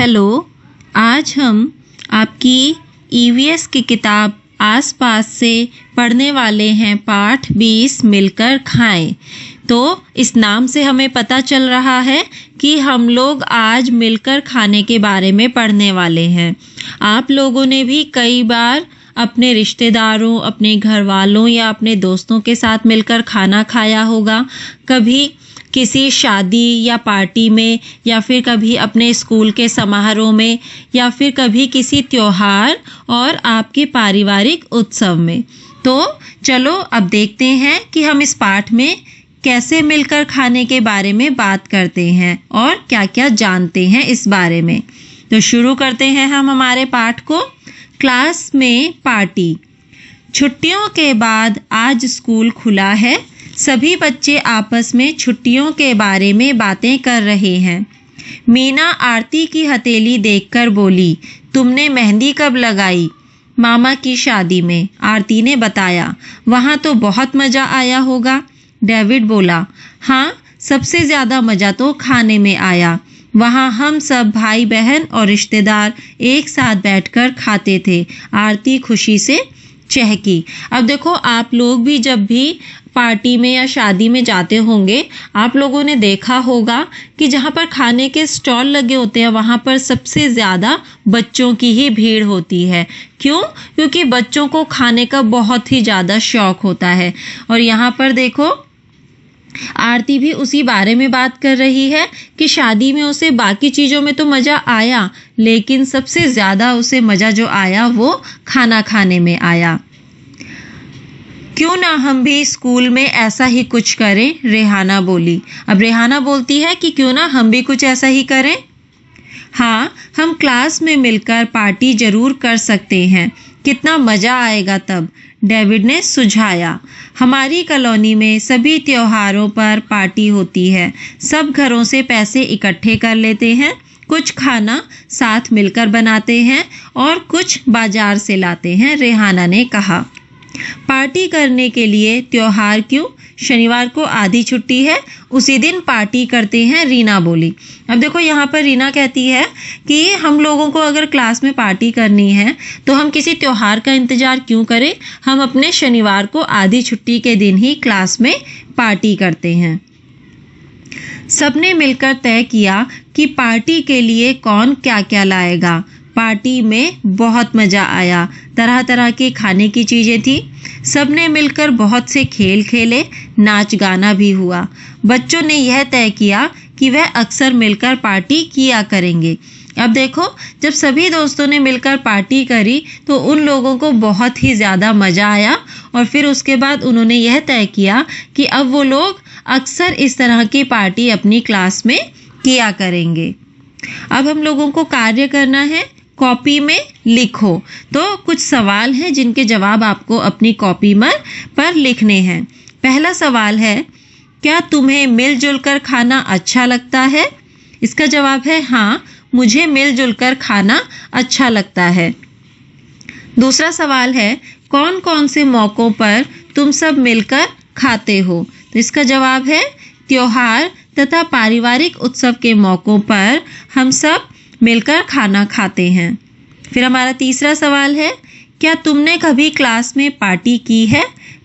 Hello, आज हम आपकी ईवीएस की किताब आसपास से पढ़ने वाले हैं पाठ 20 मिलकर खाएं। तो इस नाम से हमें पता चल रहा है कि हम लोग आज मिलकर खाने के बारे में पढ़ने वाले हैं। आप लोगों ने भी कई बार अपने रिश्तेदारों, अपने घर वालों या अपने दोस्तों के साथ मिलकर खाना खाया होगा। कभी किसी शादी या पार्टी में, या फिर कभी अपने स्कूल के समारोह में, या फिर कभी किसी त्योहार और आपके पारिवारिक उत्सव में। तो चलो अब देखते हैं कि हम इस पाठ में कैसे मिलकर खाने के बारे में बात करते हैं और क्या क्या जानते हैं इस बारे में। तो शुरू करते हैं हम हमारे पाठ को। क्लास में पार्टी। छुट्टियों के बाद आज स्कूल खुला है। सभी बच्चे आपस में छुट्टियों के बारे में बातें कर रहे हैं। मीना आरती की हथेली देखकर बोली, तुमने मेहंदी कब लगाई? मामा की शादी में, आरती ने बताया। वहाँ तो बहुत मज़ा आया होगा। डेविड बोला, हाँ, सबसे ज़्यादा मज़ा तो खाने में आया। वहाँ हम सब भाई बहन और रिश्तेदार एक साथ बैठकर खाते थे। आरती खुशी से चहकी। अब देखो, आप लोग भी जब भी पार्टी में या शादी में जाते होंगे, आप लोगों ने देखा होगा कि जहाँ पर खाने के स्टॉल लगे होते हैं वहाँ पर सबसे ज़्यादा बच्चों की ही भीड़ होती है। क्यों? क्योंकि बच्चों को खाने का बहुत ही ज़्यादा शौक होता है। और यहाँ पर देखो, आरती भी उसी बारे में बात कर रही है कि शादी में उसे बाकी चीज़ों में तो मज़ा आया, लेकिन सबसे ज़्यादा उसे मज़ा जो आया वो खाना खाने में आया। क्यों ना हम भी स्कूल में ऐसा ही कुछ करें, रेहाना बोली। अब रेहाना बोलती है कि क्यों ना हम भी कुछ ऐसा ही करें। हाँ, हम क्लास में मिलकर पार्टी जरूर कर सकते हैं। कितना मज़ा आएगा तब, डेविड ने सुझाया। हमारी कॉलोनी में सभी त्योहारों पर पार्टी होती है। सब घरों से पैसे इकट्ठे कर लेते हैं, कुछ खाना साथ मिलकर बनाते हैं और कुछ बाजार से लाते हैं, रेहाना ने कहा। पार्टी करने के लिए त्योहार क्यों? शनिवार को आधी छुट्टी है, उसी दिन पार्टी करते हैं, रीना बोली। अब देखो, यहाँ पर रीना कहती है कि हम लोगों को अगर क्लास में पार्टी करनी है तो हम किसी त्योहार का इंतजार क्यों करें, हम अपने शनिवार को आधी छुट्टी के दिन ही क्लास में पार्टी करते हैं। सबने मिलकर तय किया कि पार्टी के लिए कौन क्या क्या लाएगा। पार्टी में बहुत मज़ा आया। तरह तरह के खाने की चीज़ें थी। सबने मिलकर बहुत से खेल खेले, नाच गाना भी हुआ। बच्चों ने यह तय किया कि वह अक्सर मिलकर पार्टी किया करेंगे। अब देखो, जब सभी दोस्तों ने मिलकर पार्टी करी तो उन लोगों को बहुत ही ज़्यादा मज़ा आया और फिर उसके बाद उन्होंने यह तय किया कि अब वो लोग अक्सर इस तरह की पार्टी अपनी क्लास में किया करेंगे। अब हम लोगों को कार्य करना है। कॉपी में लिखो। तो कुछ सवाल हैं जिनके जवाब आपको अपनी कॉपी पर लिखने हैं। पहला सवाल है, क्या तुम्हें मिलजुल कर खाना अच्छा लगता है? इसका जवाब है हाँ, मुझे मिलजुल कर खाना अच्छा लगता है। दूसरा सवाल है, कौन कौन से मौक़ों पर तुम सब मिलकर खाते हो? तो इसका जवाब है त्योहार तथा पारिवारिक उत्सव के मौक़ों पर हम सब मिलकर खाना खाते हैं। फिर हमारा तीसरा सवाल है, क्या तुमने कभी क्लास में पार्टी की है?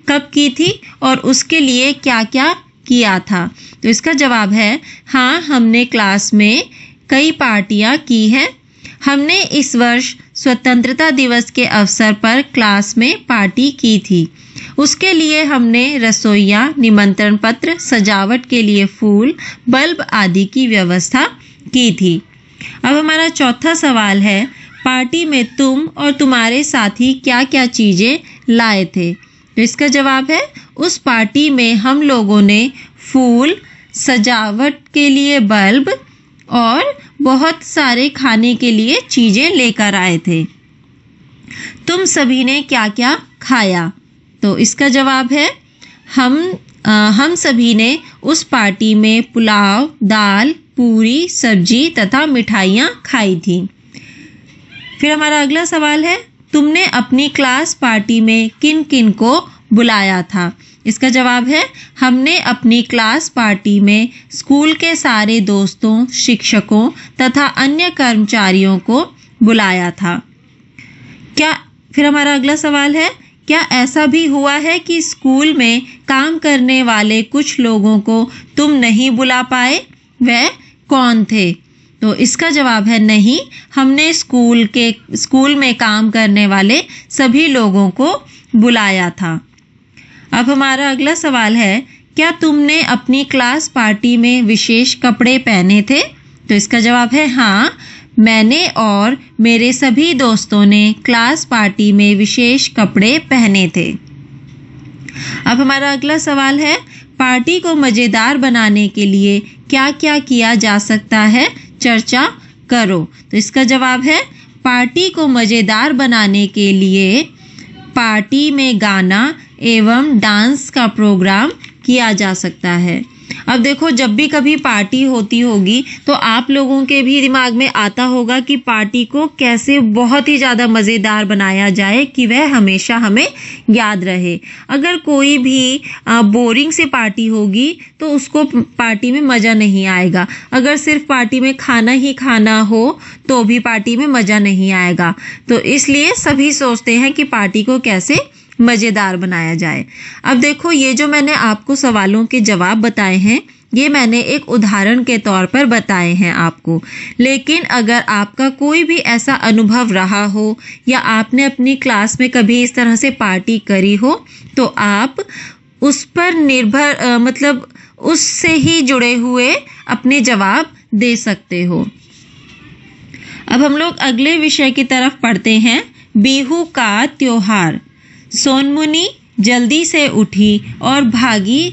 कब की थी और उसके लिए क्या क्या किया था? तो इसका जवाब है हाँ, हमने क्लास में कई पार्टियां की हैं। हमने इस वर्ष स्वतंत्रता दिवस के अवसर पर क्लास में पार्टी की थी। उसके लिए हमने रसोइयाँ, निमंत्रण पत्र, सजावट के लिए फूल, बल्ब आदि की व्यवस्था की थी। अब हमारा चौथा सवाल है, पार्टी में तुम और तुम्हारे साथी क्या क्या चीज़ें लाए थे? तो इसका जवाब है उस पार्टी में हम लोगों ने फूल, सजावट के लिए बल्ब और बहुत सारे खाने के लिए चीज़ें लेकर आए थे। तुम सभी ने क्या क्या खाया? तो इसका जवाब है हम सभी ने उस पार्टी में पुलाव, दाल, पूरी, सब्जी तथा मिठाइयाँ खाई थी। फिर हमारा अगला सवाल है, तुमने अपनी क्लास पार्टी में किन किन को बुलाया था? इसका जवाब है हमने अपनी क्लास पार्टी में स्कूल के सारे दोस्तों, शिक्षकों तथा अन्य कर्मचारियों को बुलाया था। क्या फिर हमारा अगला सवाल है, क्या ऐसा भी हुआ है कि स्कूल में काम करने वाले कुछ लोगों को तुम नहीं बुला पाए? वह कौन थे? तो इसका जवाब है नहीं, हमने स्कूल में काम करने वाले सभी लोगों को बुलाया था। अब हमारा अगला सवाल है, क्या तुमने अपनी क्लास पार्टी में विशेष कपड़े पहने थे? तो इसका जवाब है हाँ, मैंने और मेरे सभी दोस्तों ने क्लास पार्टी में विशेष कपड़े पहने थे। अब हमारा अगला सवाल है, पार्टी को मज़ेदार बनाने के लिए क्या क्या किया जा सकता है? चर्चा करो। तो इसका जवाब है पार्टी को मज़ेदार बनाने के लिए पार्टी में गाना एवं डांस का प्रोग्राम किया जा सकता है। अब देखो, जब भी कभी पार्टी होती होगी तो आप लोगों के भी दिमाग में आता होगा कि पार्टी को कैसे बहुत ही ज़्यादा मज़ेदार बनाया जाए कि वह हमेशा हमें याद रहे। अगर कोई भी बोरिंग से पार्टी होगी तो उसको पार्टी में मज़ा नहीं आएगा। अगर सिर्फ पार्टी में खाना ही खाना हो तो भी पार्टी में मज़ा नहीं आएगा। तो इसलिए सभी सोचते हैं कि पार्टी को कैसे मज़ेदार बनाया जाए। अब देखो, ये जो मैंने आपको सवालों के जवाब बताए हैं, ये मैंने एक उदाहरण के तौर पर बताए हैं आपको। लेकिन अगर आपका कोई भी ऐसा अनुभव रहा हो या आपने अपनी क्लास में कभी इस तरह से पार्टी करी हो तो आप उस पर निर्भर उससे ही जुड़े हुए अपने जवाब दे सकते हो। अब हम लोग अगले विषय की तरफ पढ़ते हैं, बिहू का त्योहार। सोनमुनी जल्दी से उठी और भागी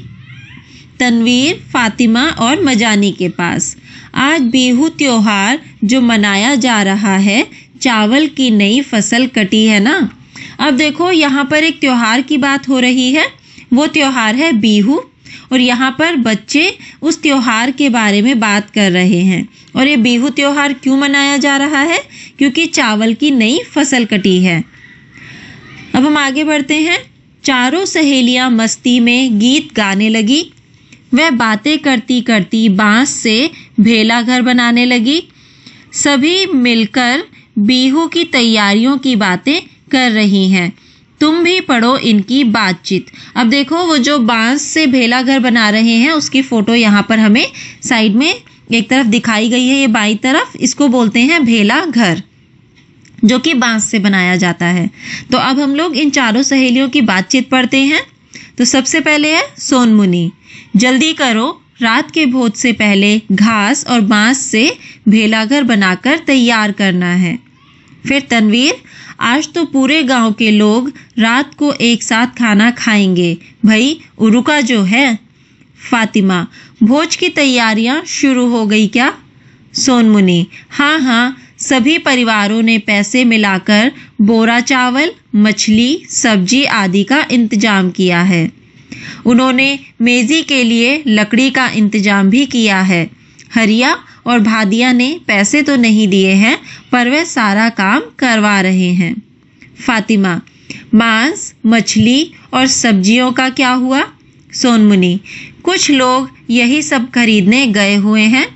तनवीर, फातिमा और मजानी के पास। आज बिहू त्योहार जो मनाया जा रहा है, चावल की नई फसल कटी है ना। अब देखो, यहाँ पर एक त्योहार की बात हो रही है, वो त्योहार है बिहू, और यहाँ पर बच्चे उस त्योहार के बारे में बात कर रहे हैं। और ये बिहू त्योहार क्यों मनाया जा रहा है? क्योंकि चावल की नई फसल कटी है। अब हम आगे बढ़ते हैं। चारों सहेलियां मस्ती में गीत गाने लगी। वह बातें करती करती बांस से भेला घर बनाने लगी। सभी मिलकर बिहू की तैयारियों की बातें कर रही हैं। तुम भी पढ़ो इनकी बातचीत। अब देखो, वो जो बांस से भेला घर बना रहे हैं उसकी फोटो यहाँ पर हमें साइड में एक तरफ दिखाई गई है, ये बाईं तरफ। इसको बोलते हैं भेला घर, जो कि बांस से बनाया जाता है। तो अब हम लोग इन चारों सहेलियों की बातचीत पढ़ते हैं। तो सबसे पहले है सोनमुनी, जल्दी करो, रात के भोज से पहले घास और बांस से भेलाघर बनाकर तैयार करना है। फिर तनवीर, आज तो पूरे गांव के लोग रात को एक साथ खाना खाएंगे, भाई उरुका जो है। फातिमा, भोज की तैयारियां शुरू हो गई क्या? सोनमुनी, हाँ हाँ, सभी परिवारों ने पैसे मिलाकर बोरा चावल, मछली, सब्जी आदि का इंतजाम किया है। उन्होंने मेजी के लिए लकड़ी का इंतजाम भी किया है। हरिया और भादिया ने पैसे तो नहीं दिए हैं, पर वे सारा काम करवा रहे हैं। फातिमा, मांस, मछली और सब्जियों का क्या हुआ? सोनमुनी, कुछ लोग यही सब खरीदने गए हुए हैं।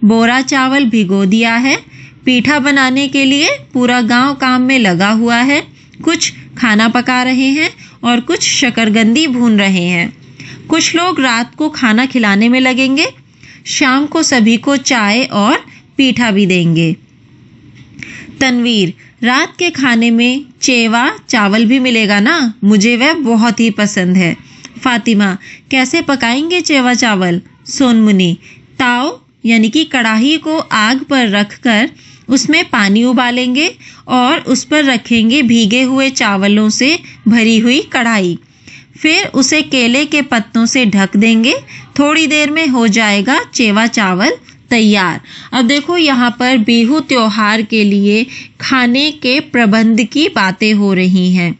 बोरा चावल भिगो दिया है। पीठा बनाने के लिए पूरा गांव काम में लगा हुआ है। कुछ खाना पका रहे हैं और कुछ शकरकंदी भून रहे हैं। कुछ लोग रात को खाना खिलाने में लगेंगे। शाम को सभी को चाय और पीठा भी देंगे। तनवीर, रात के खाने में चेवा चावल भी मिलेगा ना? मुझे वह बहुत ही पसंद है। फातिमा, कैसे पकाएंगे चेवा चावल? सोनमुनी, ताव यानी कि कढ़ाई को आग पर रखकर उसमें पानी उबालेंगे और उस पर रखेंगे भीगे हुए चावलों से भरी हुई कढ़ाई। फिर उसे केले के पत्तों से ढक देंगे। थोड़ी देर में हो जाएगा चेवा चावल तैयार। अब देखो, यहाँ पर बिहू त्योहार के लिए खाने के प्रबंध की बातें हो रही हैं।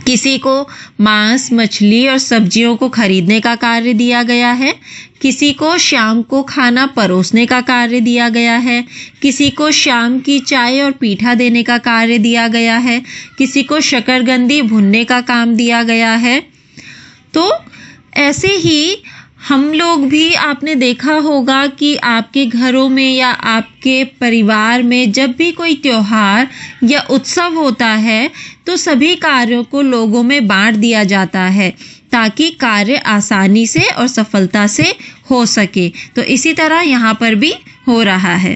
किसी को मांस, मछली और सब्जियों को खरीदने का कार्य दिया गया है। किसी को शाम को खाना परोसने का कार्य दिया गया है। किसी को शाम की चाय और पीठा देने का कार्य दिया गया है। किसी को शकरकंदी भुनने का काम दिया गया है। तो ऐसे ही हम लोग भी आपने देखा होगा कि आपके घरों में या आपके परिवार में जब भी कोई त्योहार या उत्सव होता है तो सभी कार्यों को लोगों में बांट दिया जाता है ताकि कार्य आसानी से और सफलता से हो सके। तो इसी तरह यहाँ पर भी हो रहा है।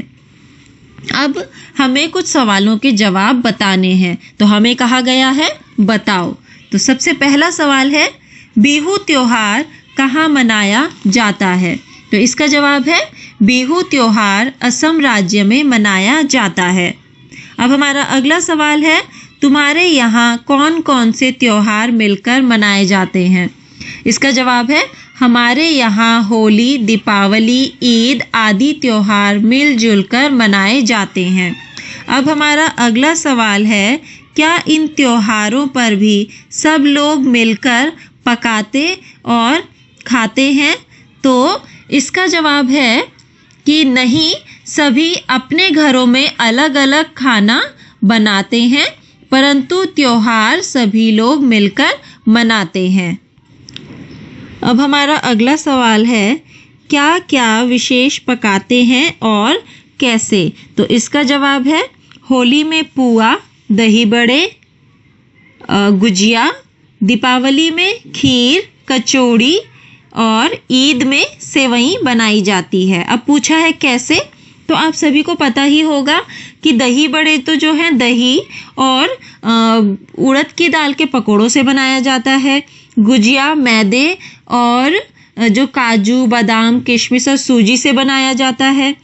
अब हमें कुछ सवालों के जवाब बताने हैं, तो हमें कहा गया है बताओ। तो सबसे पहला सवाल है, बिहू त्योहार कहाँ मनाया जाता है? तो इसका जवाब है बिहू त्योहार असम राज्य में मनाया जाता है। अब हमारा अगला सवाल है, तुम्हारे यहाँ कौन कौन से त्योहार मिलकर मनाए जाते हैं? इसका जवाब है हमारे यहाँ होली, दीपावली, ईद आदि त्योहार मिलजुल कर मनाए जाते हैं। अब हमारा अगला सवाल है, क्या इन त्योहारों पर भी सब लोग मिलकर पकाते और खाते हैं? तो इसका जवाब है कि नहीं, सभी अपने घरों में अलग अलग खाना बनाते हैं, परंतु त्योहार सभी लोग मिलकर मनाते हैं। अब हमारा अगला सवाल है, क्या क्या विशेष पकाते हैं और कैसे? तो इसका जवाब है होली में पुआ, दही बड़े, गुजिया, दीपावली में खीर, कचौड़ी और ईद में सेवई बनाई जाती है। अब पूछा है कैसे, तो आप सभी को पता ही होगा कि दही बड़े तो जो है दही और उड़द की दाल के पकोड़ों से बनाया जाता है। गुजिया मैदे और जो काजू, बादाम, किशमिश और सूजी से बनाया जाता है।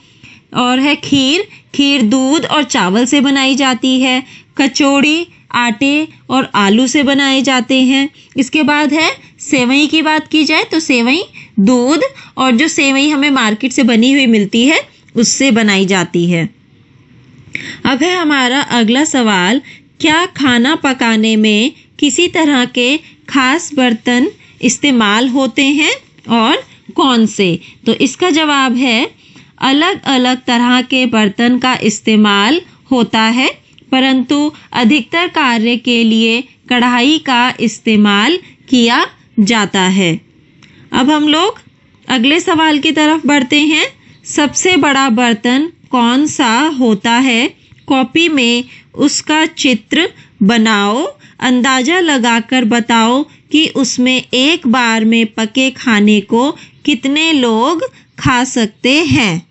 और है खीर दूध और चावल से बनाई जाती है। कचौड़ी आटे और आलू से बनाए जाते हैं। इसके बाद है सेवई की बात की जाए तो सेवई दूध और जो सेवई हमें मार्केट से बनी हुई मिलती है उससे बनाई जाती है। अब है हमारा अगला सवाल, क्या खाना पकाने में किसी तरह के खास बर्तन इस्तेमाल होते हैं और कौन से? तो इसका जवाब है अलग अलग तरह के बर्तन का इस्तेमाल होता है, परंतु अधिकतर कार्य के लिए कढ़ाई का इस्तेमाल किया जाता है। अब हम लोग अगले सवाल की तरफ बढ़ते हैं। सबसे बड़ा बर्तन कौन सा होता है? कॉपी में उसका चित्र बनाओ, अंदाजा लगाकर बताओ कि उसमें एक बार में पके खाने को कितने लोग खा सकते हैं।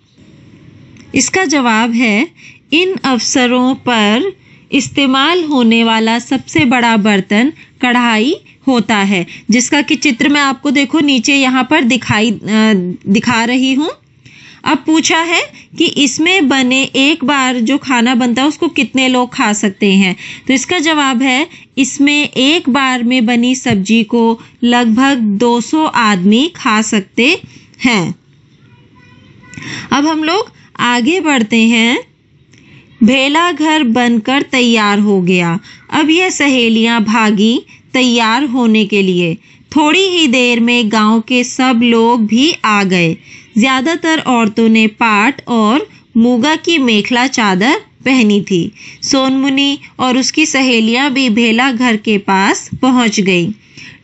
इसका जवाब है इन अवसरों पर इस्तेमाल होने वाला सबसे बड़ा बर्तन कढ़ाई होता है, जिसका कि चित्र मैं आपको देखो नीचे यहाँ पर दिखा रही हूँ। अब पूछा है कि इसमें बने एक बार जो खाना बनता है उसको कितने लोग खा सकते हैं। तो इसका जवाब है इसमें एक बार में बनी सब्जी को लगभग 200 आदमी खा सकते हैं। अब हम लोग आगे बढ़ते हैं। भेला घर बनकर तैयार हो गया। अब यह सहेलियां भागी तैयार होने के लिए। थोड़ी ही देर में गांव के सब लोग भी आ गए। ज्यादातर औरतों ने पाट और मूगा की मेखला चादर पहनी थी। सोनमुनी और उसकी सहेलियां भी भेला घर के पास पहुंच गई।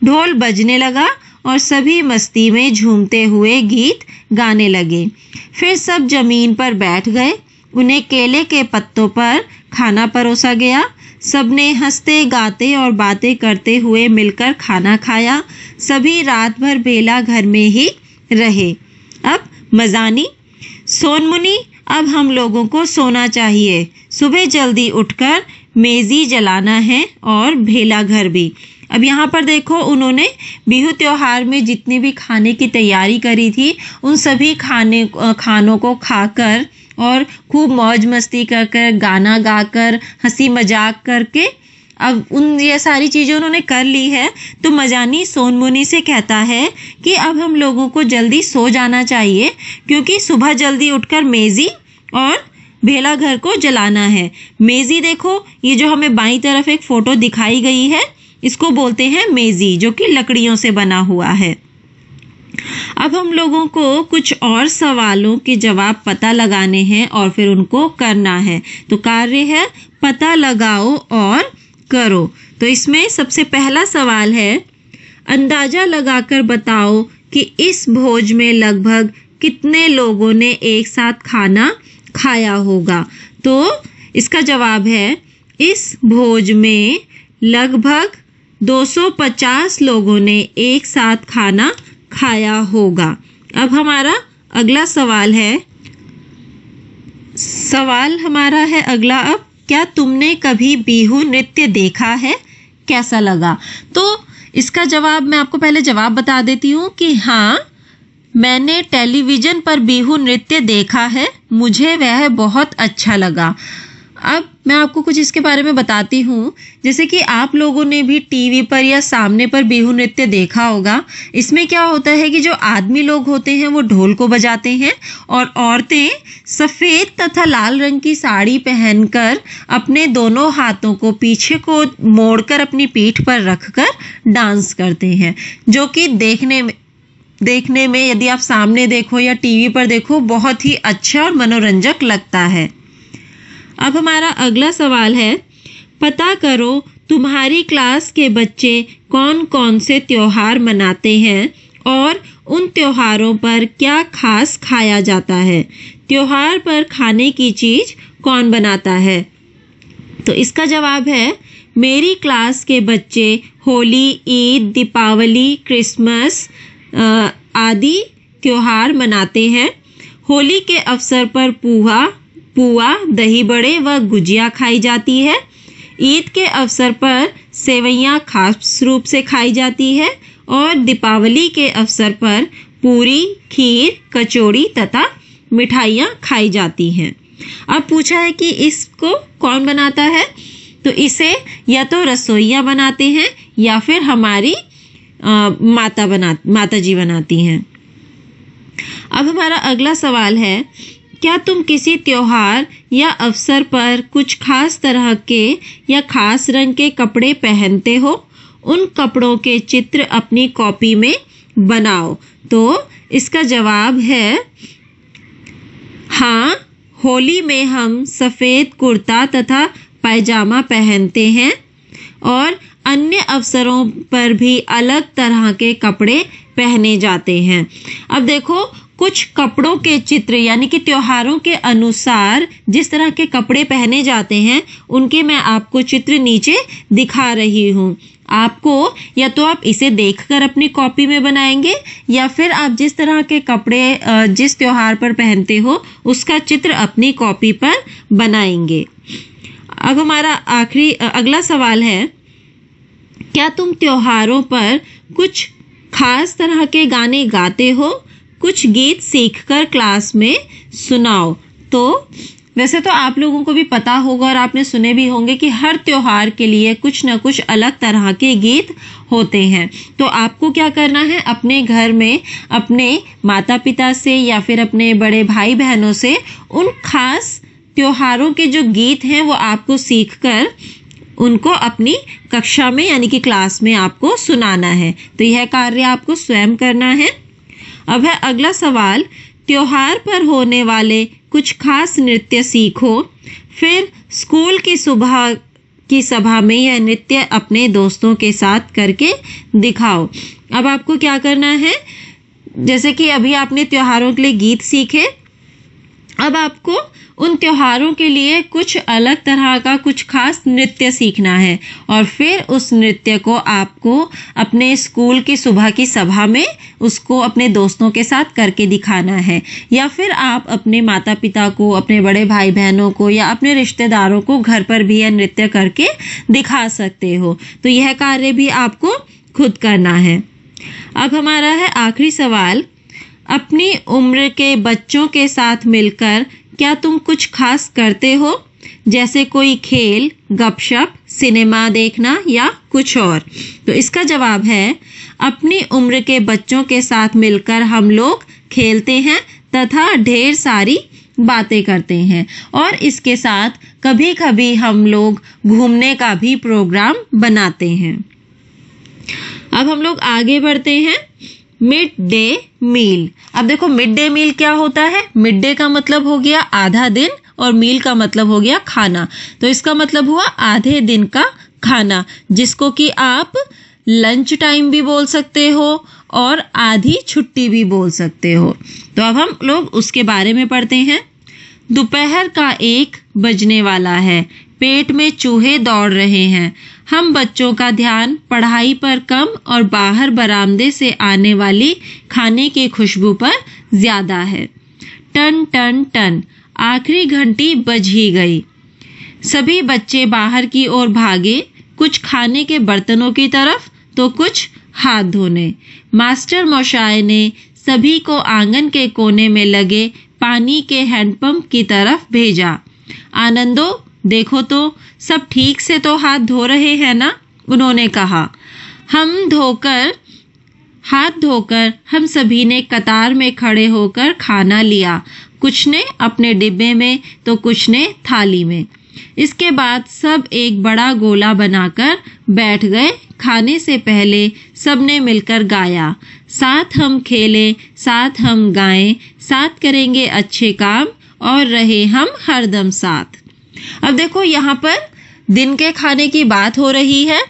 ढोल बजने लगा और सभी मस्ती में झूमते हुए गीत गाने लगे। फिर सब जमीन पर बैठ गए। उन्हें केले के पत्तों पर खाना परोसा गया। सबने हंसते गाते और बातें करते हुए मिलकर खाना खाया। सभी रात भर भेला घर में ही रहे। अब मजानी, सोनमुनी, अब हम लोगों को सोना चाहिए। सुबह जल्दी उठकर मेजी जलाना है और भेला घर भी। अब यहाँ पर देखो, उन्होंने बिहू त्योहार में जितने भी खाने की तैयारी करी थी उन सभी खानों को खाकर और खूब मौज मस्ती कर गाना गाकर हंसी मजाक करके अब ये सारी चीज़ें उन्होंने कर ली है। तो मजानी सोनमुनी से कहता है कि अब हम लोगों को जल्दी सो जाना चाहिए, क्योंकि सुबह जल्दी उठकर मेजी और भेला घर को जलाना है। मेजी देखो, ये जो हमें बाईं तरफ एक फोटो दिखाई गई है, इसको बोलते हैं मेजी, जो कि लकड़ियों से बना हुआ है। अब हम लोगों को कुछ और सवालों के जवाब पता लगाने हैं और फिर उनको करना है। तो कार्य है पता लगाओ और करो। तो इसमें सबसे पहला सवाल है, अंदाजा लगाकर बताओ कि इस भोज में लगभग कितने लोगों ने एक साथ खाना खाया होगा। तो इसका जवाब है इस भोज में लगभग 250 लोगों ने एक साथ खाना खाया होगा। अब हमारा अगला सवाल है अगला। अब क्या तुमने कभी बिहू नृत्य देखा है, कैसा लगा? तो इसका जवाब मैं आपको पहले जवाब बता देती हूँ कि हाँ, मैंने टेलीविजन पर बिहू नृत्य देखा है, मुझे वह बहुत अच्छा लगा। अब मैं आपको कुछ इसके बारे में बताती हूँ। जैसे कि आप लोगों ने भी टीवी पर या सामने पर बिहू नृत्य देखा होगा। इसमें क्या होता है कि जो आदमी लोग होते हैं वो ढोल को बजाते हैं और औरतें सफ़ेद तथा लाल रंग की साड़ी पहनकर अपने दोनों हाथों को पीछे को मोड़कर अपनी पीठ पर रखकर डांस करते हैं, जो कि देखने में यदि आप सामने देखो या टीवी पर देखो बहुत ही अच्छा और मनोरंजक लगता है। अब हमारा अगला सवाल है, पता करो तुम्हारी क्लास के बच्चे कौन कौन से त्योहार मनाते हैं और उन त्योहारों पर क्या खास खाया जाता है। त्योहार पर खाने की चीज कौन बनाता है? तो इसका जवाब है मेरी क्लास के बच्चे होली, ईद, दीपावली, क्रिसमस आदि त्योहार मनाते हैं। होली के अवसर पर पुआ, दही बड़े व गुजिया खाई जाती है। ईद के अवसर पर सेवइयां खास रूप से खाई जाती है और दीपावली के अवसर पर पूरी, खीर, कचौड़ी तथा मिठाइयाँ खाई जाती हैं। अब पूछा है कि इसको कौन बनाता है, तो इसे या तो रसोइया बनाते हैं या फिर हमारी माता जी बनाती हैं। अब हमारा अगला सवाल है, क्या तुम किसी त्योहार या अवसर पर कुछ खास तरह के या खास रंग के कपड़े पहनते हो? उन कपड़ों के चित्र अपनी कॉपी में बनाओ। तो इसका जवाब है हाँ, होली में हम सफ़ेद कुर्ता तथा पैजामा पहनते हैं और अन्य अवसरों पर भी अलग तरह के कपड़े पहने जाते हैं। अब देखो, कुछ कपड़ों के चित्र यानी कि त्योहारों के अनुसार जिस तरह के कपड़े पहने जाते हैं उनके मैं आपको चित्र नीचे दिखा रही हूँ। आपको या तो आप इसे देखकर अपनी कॉपी में बनाएंगे या फिर आप जिस तरह के कपड़े जिस त्योहार पर पहनते हो उसका चित्र अपनी कॉपी पर बनाएंगे। अब हमारा अगला सवाल है, क्या तुम त्योहारों पर कुछ खास तरह के गाने गाते हो? कुछ गीत सीखकर क्लास में सुनाओ। तो वैसे तो आप लोगों को भी पता होगा और आपने सुने भी होंगे कि हर त्योहार के लिए कुछ न कुछ अलग तरह के गीत होते हैं। तो आपको क्या करना है, अपने घर में अपने माता पिता से या फिर अपने बड़े भाई बहनों से उन खास त्योहारों के जो गीत हैं वो आपको सीखकर उनको अपनी कक्षा में यानी कि क्लास में आपको सुनाना है। तो यह कार्य आपको स्वयं करना है। अब है अगला सवाल, त्योहार पर होने वाले कुछ खास नृत्य सीखो, फिर स्कूल की सुबह की सभा में यह नृत्य अपने दोस्तों के साथ करके दिखाओ। अब आपको क्या करना है, जैसे कि अभी आपने त्योहारों के लिए गीत सीखे, अब आपको उन त्योहारों के लिए कुछ अलग तरह का कुछ खास नृत्य सीखना है और फिर उस नृत्य को आपको अपने स्कूल की सुबह की सभा में उसको अपने दोस्तों के साथ करके दिखाना है, या फिर आप अपने माता पिता को, अपने बड़े भाई बहनों को या अपने रिश्तेदारों को घर पर भी यह नृत्य करके दिखा सकते हो। तो यह कार्य भी आपको खुद करना है। अब हमारा है आखिरी सवाल, अपनी उम्र के बच्चों के साथ मिलकर क्या तुम कुछ खास करते हो, जैसे कोई खेल, गपशप, सिनेमा देखना या कुछ और? तो इसका जवाब है अपनी उम्र के बच्चों के साथ मिलकर हम लोग खेलते हैं तथा ढेर सारी बातें करते हैं और इसके साथ कभी कभी हम लोग घूमने का भी प्रोग्राम बनाते हैं। अब हम लोग आगे बढ़ते हैं, मिड डे मील। अब देखो, मिड डे मील क्या होता है? मिड डे का मतलब हो गया आधा दिन और मील का मतलब हो गया खाना। तो इसका मतलब हुआ आधे दिन का खाना, जिसको कि आप लंच टाइम भी बोल सकते हो और आधी छुट्टी भी बोल सकते हो। तो अब हम लोग उसके बारे में पढ़ते हैं। दोपहर का 1 बजने वाला है, पेट में चूहे दौड़ रहे हैं। हम बच्चों का ध्यान पढ़ाई पर कम और बाहर बरामदे से आने वाली खाने की खुशबू पर ज्यादा है। टन टन टन, आखिरी घंटी बज ही गई। सभी बच्चे बाहर की ओर भागे, कुछ खाने के बर्तनों की तरफ तो कुछ हाथ धोने। मास्टर मौशाय ने सभी को आंगन के कोने में लगे पानी के हैंडपंप की तरफ भेजा। आनंदो, देखो तो सब ठीक से तो हाथ धो रहे हैं ना? उन्होंने कहा। हाथ धोकर हम सभी ने कतार में खड़े होकर खाना लिया। कुछ ने अपने डिब्बे में तो कुछ ने थाली में। इसके बाद सब एक बड़ा गोला बनाकर बैठ गए। खाने से पहले सबने मिलकर गाया, साथ हम खेलें, साथ हम गाएं, साथ करेंगे अच्छे काम और रहे हम हरदम साथ। अब देखो, यहाँ पर दिन के खाने की बात हो रही है।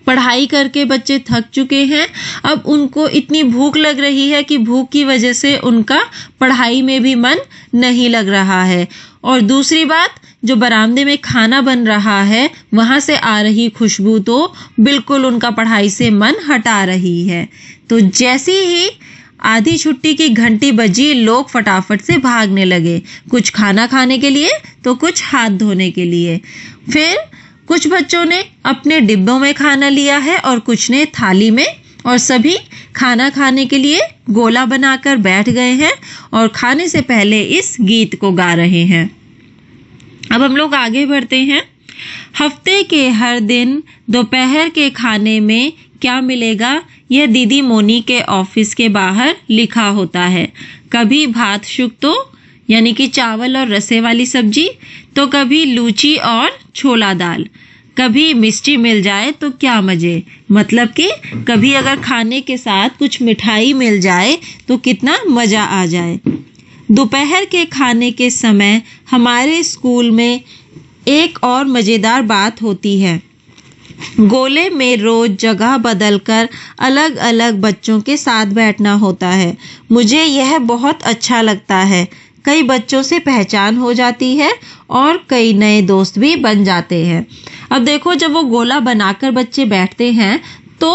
पढ़ाई करके बच्चे थक चुके हैं। अब उनको इतनी भूख लग रही है कि भूख की वजह से उनका पढ़ाई में भी मन नहीं लग रहा है। और दूसरी बात, जो बरामदे में खाना बन रहा है वहां से आ रही खुशबू तो बिल्कुल उनका पढ़ाई से मन हटा रही है। तो जैसी ही आधी छुट्टी की घंटी बजी, लोग फटाफट से भागने लगे, कुछ खाना खाने के लिए तो कुछ हाथ धोने के लिए। फिर कुछ बच्चों ने अपने डिब्बों में खाना लिया है और कुछ ने थाली में, और सभी खाना खाने के लिए गोला बनाकर बैठ गए हैं और खाने से पहले इस गीत को गा रहे हैं। अब हम लोग आगे बढ़ते हैं। हफ्ते के हर दिन दोपहर के खाने में क्या मिलेगा, यह दीदी मोनी के ऑफिस के बाहर लिखा होता है। कभी भात शुक्तो यानी कि चावल और रसे वाली सब्जी, तो कभी लूची और छोला दाल। कभी मिष्टी मिल जाए तो क्या मजे, मतलब कि कभी अगर खाने के साथ कुछ मिठाई मिल जाए तो कितना मजा आ जाए। दोपहर के खाने के समय हमारे स्कूल में एक और मजेदार बात होती है। गोले में रोज जगह बदलकर अलग अलग बच्चों के साथ बैठना होता है। मुझे यह बहुत अच्छा लगता है। कई बच्चों से पहचान हो जाती है और कई नए दोस्त भी बन जाते हैं। अब देखो, जब वो गोला बनाकर बच्चे बैठते हैं तो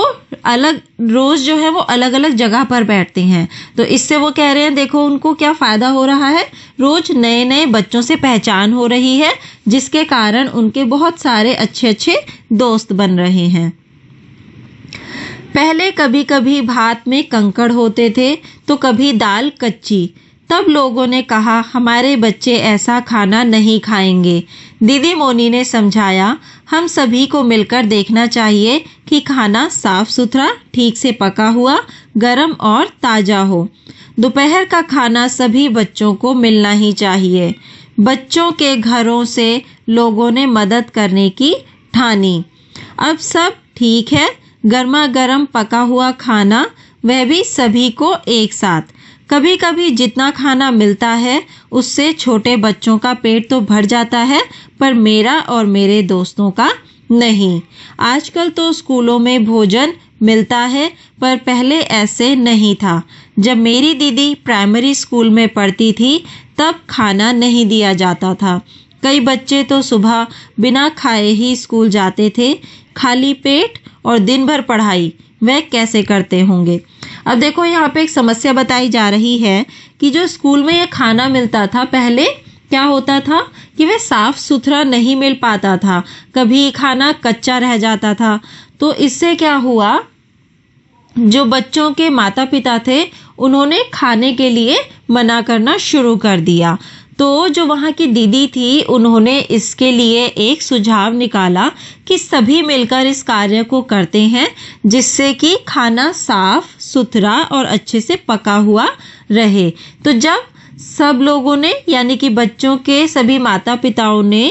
अलग रोज जो है वो अलग अलग जगह पर बैठते हैं। तो इससे वो कह रहे हैं, देखो उनको क्या फायदा हो रहा है, रोज नए नए बच्चों से पहचान हो रही है, जिसके कारण उनके बहुत सारे अच्छे अच्छे दोस्त बन रहे हैं। पहले कभी कभी भात में कंकड़ होते थे तो कभी दाल कच्ची। तब लोगों ने कहा हमारे बच्चे ऐसा खाना नहीं खाएंगे। दीदी मोनी ने समझाया, हम सभी को मिलकर देखना चाहिए कि खाना साफ सुथरा, ठीक से पका हुआ, गरम और ताजा हो। दोपहर का खाना सभी बच्चों को मिलना ही चाहिए। बच्चों के घरों से लोगों ने मदद करने की ठानी। अब सब ठीक है, गर्मा गर्म पका हुआ खाना, वह भी सभी को एक साथ। कभी कभी जितना खाना मिलता है उससे छोटे बच्चों का पेट तो भर जाता है, पर मेरा और मेरे दोस्तों का नहीं। आजकल तो स्कूलों में भोजन मिलता है, पर पहले ऐसे नहीं था। जब मेरी दीदी प्राइमरी स्कूल में पढ़ती थी तब खाना नहीं दिया जाता था। कई बच्चे तो सुबह बिना खाए ही स्कूल जाते थे। खाली पेट और दिन भर पढ़ाई, वह कैसे करते होंगे। अब देखो, यहाँ पे एक समस्या बताई जा रही है कि जो स्कूल में ये खाना मिलता था, पहले क्या होता था कि वह साफ सुथरा नहीं मिल पाता था, कभी खाना कच्चा रह जाता था। तो इससे क्या हुआ, जो बच्चों के माता पिता थे उन्होंने खाने के लिए मना करना शुरू कर दिया। तो जो वहाँ की दीदी थी उन्होंने इसके लिए एक सुझाव निकाला कि सभी मिलकर इस कार्य को करते हैं, जिससे कि खाना साफ सुथरा और अच्छे से पका हुआ रहे। तो जब सब लोगों ने यानी कि बच्चों के सभी माता पिताओं ने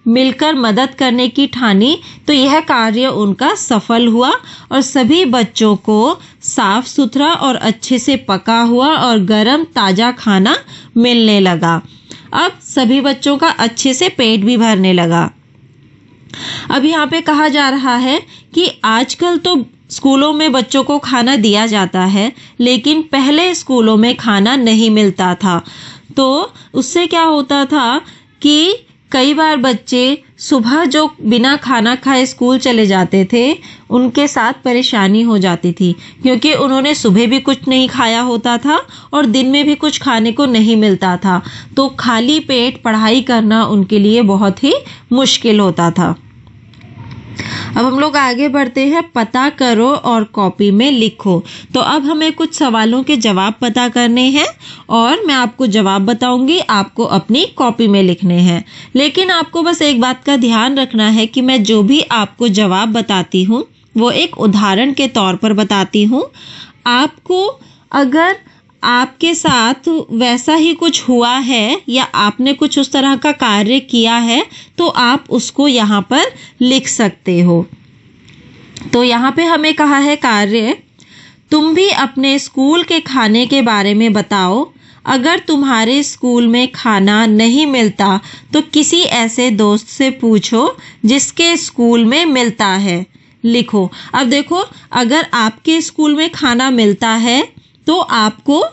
मिलकर मदद करने की ठानी, तो यह कार्य उनका सफल हुआ और सभी बच्चों को साफ सुथरा और अच्छे से पका हुआ और गर्म ताजा खाना मिलने लगा। अब सभी बच्चों का अच्छे से पेट भी भरने लगा। अब यहाँ पे कहा जा रहा है कि आजकल तो स्कूलों में बच्चों को खाना दिया जाता है, लेकिन पहले स्कूलों में खाना नहीं मिलता था। तो उससे क्या होता था कि कई बार बच्चे सुबह जो बिना खाना खाए स्कूल चले जाते थे, उनके साथ परेशानी हो जाती थी, क्योंकि उन्होंने सुबह भी कुछ नहीं खाया होता था और दिन में भी कुछ खाने को नहीं मिलता था। तो खाली पेट पढ़ाई करना उनके लिए बहुत ही मुश्किल होता था। अब हम लोग आगे बढ़ते हैं, पता करो और कॉपी में लिखो। तो अब हमें कुछ सवालों के जवाब पता करने हैं और मैं आपको जवाब बताऊंगी, आपको अपनी कॉपी में लिखने हैं। लेकिन आपको बस एक बात का ध्यान रखना है कि मैं जो भी आपको जवाब बताती हूँ वो एक उदाहरण के तौर पर बताती हूँ। आपको अगर आपके साथ वैसा ही कुछ हुआ है या आपने कुछ उस तरह का कार्य किया है तो आप उसको यहाँ पर लिख सकते हो। तो यहाँ पे हमें कहा है कार्य, तुम भी अपने स्कूल के खाने के बारे में बताओ। अगर तुम्हारे स्कूल में खाना नहीं मिलता तो किसी ऐसे दोस्त से पूछो जिसके स्कूल में मिलता है। लिखो। अब देखो, अगर आपके स्कूल में खाना मिलता है तो आपको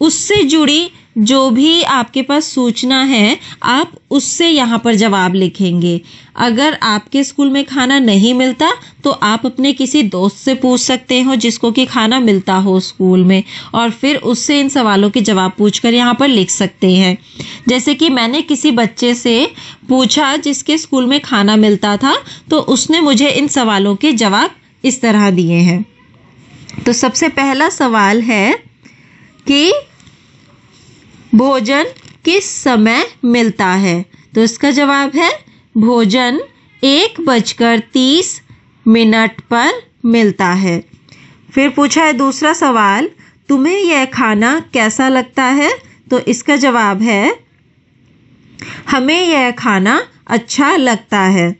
उससे जुड़ी जो भी आपके पास सूचना है आप उससे यहाँ पर जवाब लिखेंगे। अगर आपके स्कूल में खाना नहीं मिलता तो आप अपने किसी दोस्त से पूछ सकते हो जिसको कि खाना मिलता हो स्कूल में, और फिर उससे इन सवालों के जवाब पूछकर यहाँ पर लिख सकते हैं। जैसे कि मैंने किसी बच्चे से पूछा जिसके स्कूल में खाना मिलता था, तो उसने मुझे इन सवालों के जवाब इस तरह दिए हैं। तो सबसे पहला सवाल है कि भोजन किस समय मिलता है? तो इसका जवाब है भोजन 1:30 पर मिलता है। फिर पूछा है दूसरा सवाल, तुम्हें यह खाना कैसा लगता है? तो इसका जवाब है हमें यह खाना अच्छा लगता है।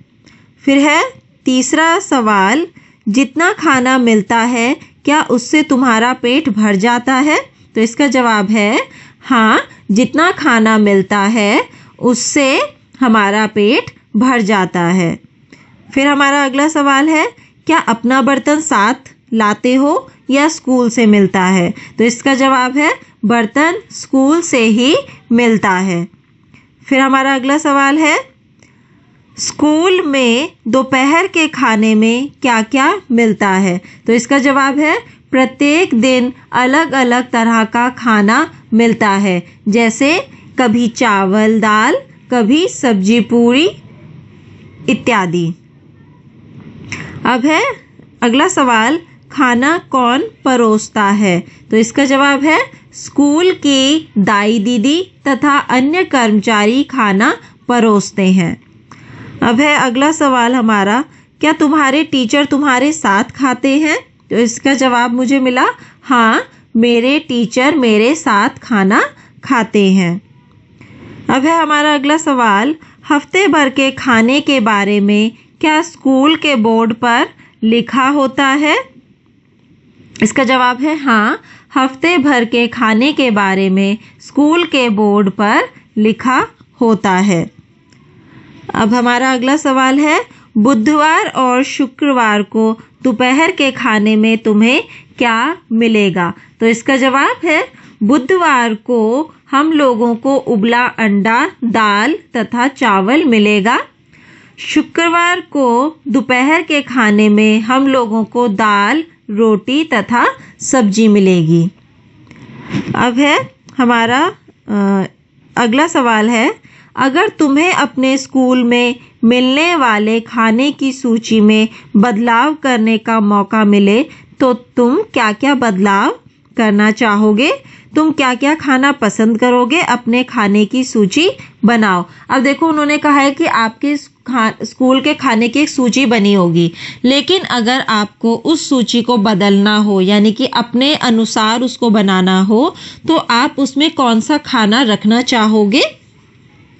फिर है तीसरा सवाल, जितना खाना मिलता है क्या उससे तुम्हारा पेट भर जाता है? तो इसका जवाब है हाँ, जितना खाना मिलता है उससे हमारा पेट भर जाता है। फिर हमारा अगला सवाल है, क्या अपना बर्तन साथ लाते हो या स्कूल से मिलता है? तो इसका जवाब है बर्तन स्कूल से ही मिलता है। फिर हमारा अगला सवाल है, स्कूल में दोपहर के खाने में क्या क्या मिलता है? तो इसका जवाब है प्रत्येक दिन अलग अलग तरह का खाना मिलता है, जैसे कभी चावल दाल, कभी सब्जी पूरी इत्यादि। अब है अगला सवाल, खाना कौन परोसता है? तो इसका जवाब है स्कूल की दाई दीदी तथा अन्य कर्मचारी खाना परोसते हैं। अब है अगला सवाल हमारा, क्या तुम्हारे टीचर तुम्हारे साथ खाते हैं? तो इसका जवाब मुझे मिला हाँ, मेरे टीचर मेरे साथ खाना खाते हैं। अब है हमारा अगला सवाल, हफ्ते भर के खाने के बारे में क्या स्कूल के बोर्ड पर लिखा होता है? इसका जवाब है हाँ, हफ्ते भर के खाने के बारे में स्कूल के बोर्ड पर लिखा होता है। अब हमारा अगला सवाल है, बुधवार और शुक्रवार को दोपहर के खाने में तुम्हें क्या मिलेगा? तो इसका जवाब है बुधवार को हम लोगों को उबला अंडा, दाल तथा चावल मिलेगा। शुक्रवार को दोपहर के खाने में हम लोगों को दाल, रोटी तथा सब्जी मिलेगी। अब है हमारा अगला सवाल है, अगर तुम्हें अपने स्कूल में मिलने वाले खाने की सूची में बदलाव करने का मौका मिले तो तुम क्या क्या बदलाव करना चाहोगे? तुम क्या क्या खाना पसंद करोगे? अपने खाने की सूची बनाओ। अब देखो, उन्होंने कहा है कि आपके स्कूल के खाने की एक सूची बनी होगी, लेकिन अगर आपको उस सूची को बदलना हो, यानी कि अपने अनुसार उसको बनाना हो, तो आप उसमें कौन सा खाना रखना चाहोगे?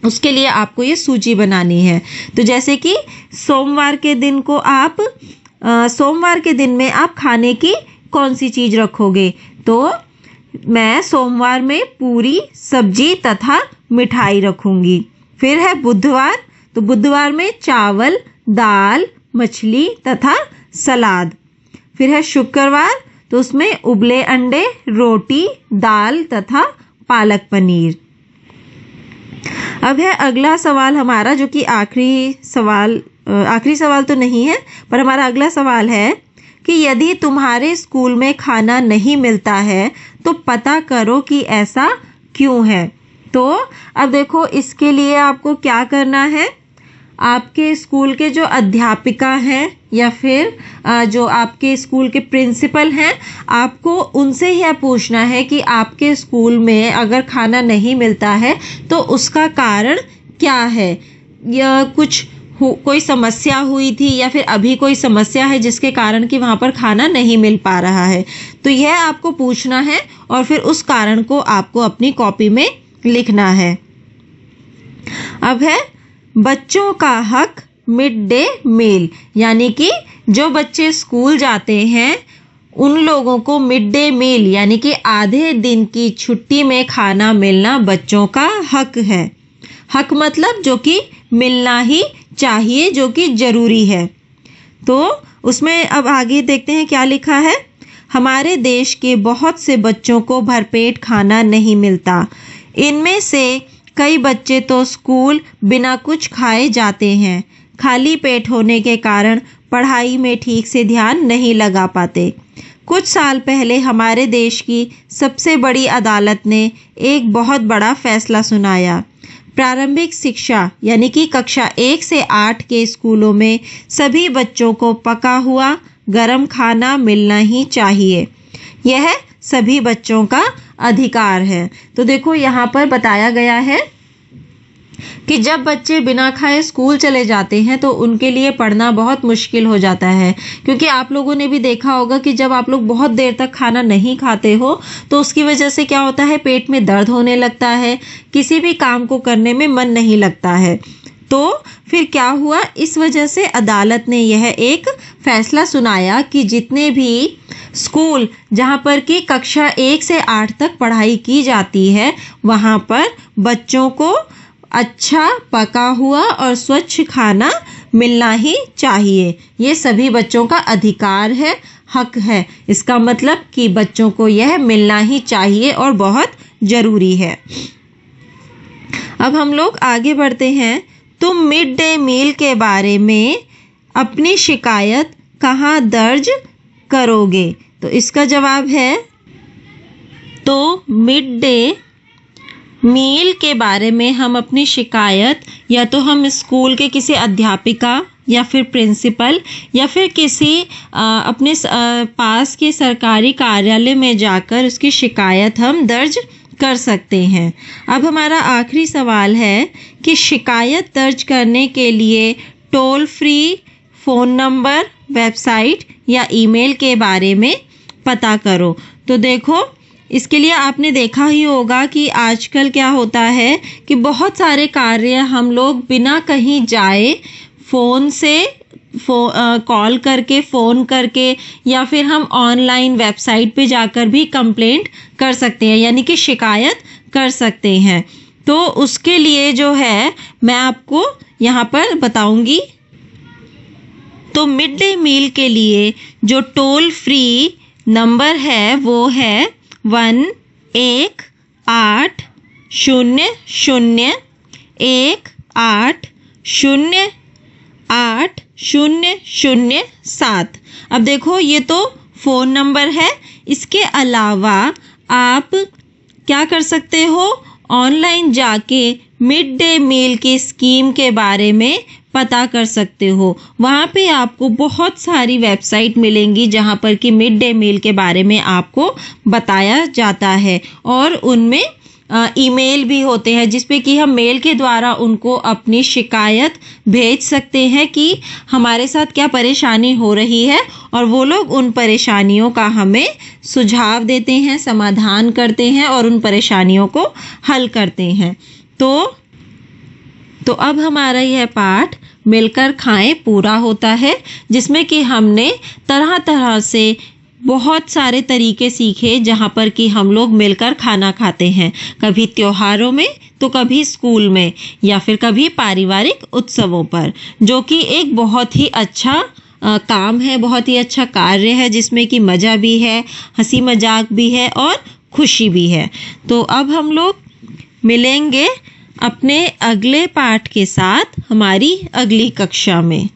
उसके लिए आपको ये सूची बनानी है। तो जैसे कि सोमवार के दिन में आप खाने की कौन सी चीज रखोगे? तो मैं सोमवार में पूरी, सब्जी तथा मिठाई रखूंगी। फिर है बुधवार, तो बुधवार में चावल, दाल, मछली तथा सलाद। फिर है शुक्रवार, तो उसमें उबले अंडे, रोटी, दाल तथा पालक पनीर। अब है अगला सवाल हमारा, जो कि आखिरी सवाल तो नहीं है, पर हमारा अगला सवाल है कि यदि तुम्हारे स्कूल में खाना नहीं मिलता है तो पता करो कि ऐसा क्यों है। तो अब देखो, इसके लिए आपको क्या करना है, आपके स्कूल के जो अध्यापिका हैं या फिर जो आपके स्कूल के प्रिंसिपल हैं, आपको उनसे यह पूछना है कि आपके स्कूल में अगर खाना नहीं मिलता है तो उसका कारण क्या है, या कोई समस्या हुई थी या फिर अभी कोई समस्या है जिसके कारण कि वहाँ पर खाना नहीं मिल पा रहा है। तो यह आपको पूछना है और फिर उस कारण को आपको अपनी कॉपी में लिखना है। अब है बच्चों का हक मिड डे मील, यानी कि जो बच्चे स्कूल जाते हैं उन लोगों को मिड डे मील यानी कि आधे दिन की छुट्टी में खाना मिलना बच्चों का हक है। हक मतलब जो कि मिलना ही चाहिए, जो कि जरूरी है। तो उसमें अब आगे देखते हैं क्या लिखा है। हमारे देश के बहुत से बच्चों को भरपेट खाना नहीं मिलता। इनमें से कई बच्चे तो स्कूल बिना कुछ खाए जाते हैं। खाली पेट होने के कारण पढ़ाई में ठीक से ध्यान नहीं लगा पाते। कुछ साल पहले हमारे देश की सबसे बड़ी अदालत ने एक बहुत बड़ा फैसला सुनाया। प्रारंभिक शिक्षा यानी कि कक्षा 1 से 8 के स्कूलों में सभी बच्चों को पका हुआ गरम खाना मिलना ही चाहिए। यह सभी बच्चों का अधिकार है। तो देखो, यहाँ पर बताया गया है कि जब बच्चे बिना खाए स्कूल चले जाते हैं तो उनके लिए पढ़ना बहुत मुश्किल हो जाता है, क्योंकि आप लोगों ने भी देखा होगा कि जब आप लोग बहुत देर तक खाना नहीं खाते हो तो उसकी वजह से क्या होता है, पेट में दर्द होने लगता है, किसी भी काम को करने में मन नहीं लगता है। तो फिर क्या हुआ, इस वजह से अदालत ने यह एक फैसला सुनाया कि जितने भी स्कूल जहाँ पर कि कक्षा 1 से 8 तक पढ़ाई की जाती है वहाँ पर बच्चों को अच्छा पका हुआ और स्वच्छ खाना मिलना ही चाहिए। ये सभी बच्चों का अधिकार है, हक है। इसका मतलब कि बच्चों को यह मिलना ही चाहिए और बहुत जरूरी है। अब हम लोग आगे बढ़ते हैं। तुम मिड डे मील के बारे में अपनी शिकायत कहाँ दर्ज करोगे? तो इसका जवाब है, तो मिड डे मील के बारे में हम अपनी शिकायत या तो हम स्कूल के किसी अध्यापिका या फिर प्रिंसिपल या फिर किसी अपने पास के सरकारी कार्यालय में जाकर उसकी शिकायत हम दर्ज कर सकते हैं। अब हमारा आखिरी सवाल है कि शिकायत दर्ज करने के लिए toll free phone number, website या ईमेल के बारे में पता करो। तो देखो, इसके लिए आपने देखा ही होगा कि आजकल क्या होता है कि बहुत सारे कार्य हम लोग बिना कहीं जाए फ़ोन से कॉल करके, फ़ोन करके या फिर हम ऑनलाइन वेबसाइट पे जाकर भी कंप्लेंट कर सकते हैं, यानी कि शिकायत कर सकते हैं। तो उसके लिए जो है मैं आपको यहाँ पर बताऊंगी। तो मिड डे मील के लिए जो टोल फ्री नंबर है वो है 1-800-1-800-8-007। अब देखो, ये तो फ़ोन नंबर है। इसके अलावा आप क्या कर सकते हो, ऑनलाइन जाके मिड डे मील की स्कीम के बारे में पता कर सकते हो। वहाँ पे आपको बहुत सारी वेबसाइट मिलेंगी जहाँ पर कि मिड डे मील के बारे में आपको बताया जाता है, और उनमें ईमेल भी होते हैं जिस पे कि हम मेल के द्वारा उनको अपनी शिकायत भेज सकते हैं कि हमारे साथ क्या परेशानी हो रही है, और वो लोग उन परेशानियों का हमें सुझाव देते हैं, समाधान करते हैं और उन परेशानियों को हल करते हैं। तो अब हमारा यह पाठ मिलकर खाएं पूरा होता है, जिसमें कि हमने तरह तरह से बहुत सारे तरीके सीखे जहाँ पर कि हम लोग मिलकर खाना खाते हैं, कभी त्योहारों में तो कभी स्कूल में या फिर कभी पारिवारिक उत्सवों पर, जो कि एक बहुत ही अच्छा काम है, बहुत ही अच्छा कार्य है जिसमें कि मज़ा भी है, हंसी मजाक भी है और खुशी भी है। तो अब हम लोग मिलेंगे अपने अगले पाठ के साथ हमारी अगली कक्षा में।